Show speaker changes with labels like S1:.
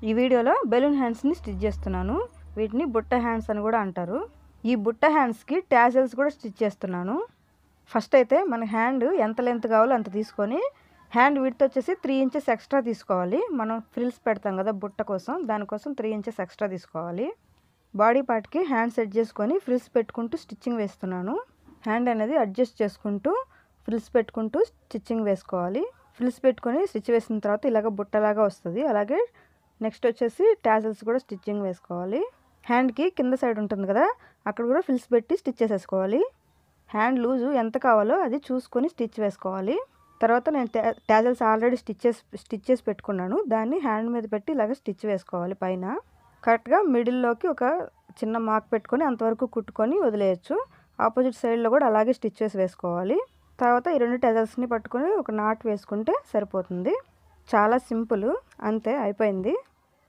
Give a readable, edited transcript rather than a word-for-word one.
S1: ఈ వీడియోలో balloon హ్యాండ్స్ని stitch చేస్తున్నాను. వీటిని బుట్ట హ్యాండ్స్ అని కూడా అంటారు. ఈ బుట్ట హ్యాండ్స్కి ట్యాజల్స్ కూడా స్టిచ్ చేస్తున్నాను. ఫస్ట్ అయితే మన హ్యాండ్ ఎంత లెంత్ కావాలో అంత తీసుకొని హ్యాండ్ విడ్త్ వచ్చేసి 3 ఇంచెస్ ఎక్స్ట్రా తీసుకోవాలి. మనం ఫ్రిల్స్ పెడతాం కదా బుట్ట కోసం, దానికోసం 3 ఇంచెస్ ఎక్స్ట్రా తీసుకోవాలి. బాడీ పార్ట్కి హ్యాండ్ సెట్ చేసుకొని ఫ్రిల్స్ పెట్టుకుంటూ స్టిచ్చింగ్ వేస్తున్నాను. హ్యాండ్ అనేది అడ్జస్ట్ చేసుకుంటూ ఫ్రిల్స్ పెట్టుకుంటూ స్టిచ్చింగ్ వేసుకోవాలి. ఫ్రిల్స్ పెట్టుకొని స్టిచ్ వేసిన తర్వాత ఇలాగ బుట్టలాగా వస్తుంది. అలాగే నెక్స్ట్ వచ్చేసి టాజల్స్ కూడా స్టిచ్చింగ్ వేసుకోవాలి. హ్యాండ్కి కింద సైడ్ ఉంటుంది కదా, అక్కడ కూడా ఫ్రిల్స్ పెట్టి స్టిచ్ చేసేసుకోవాలి. హ్యాండ్ లూజు ఎంత కావాలో అది చూసుకొని స్టిచ్ వేసుకోవాలి. తర్వాత నేను టాజల్స్ ఆల్రెడీ స్టిచ్ చేసి పెట్టుకున్నాను. దాన్ని హ్యాండ్ మీద పెట్టి ఇలాగ స్టిచ్ వేసుకోవాలి. పైన కరెక్ట్గా మిడిల్లోకి ఒక చిన్న మార్క్ పెట్టుకొని అంతవరకు కుట్టుకొని వదిలేయచ్చు. ఆపోజిట్ సైడ్లో కూడా అలాగే స్టిచ్ చేసి వేసుకోవాలి. తర్వాత ఈ 2 టాజల్స్ని పట్టుకొని ఒక నాట్ వేసుకుంటే సరిపోతుంది. చాలా సింపుల్, అంతే, అయిపోయింది.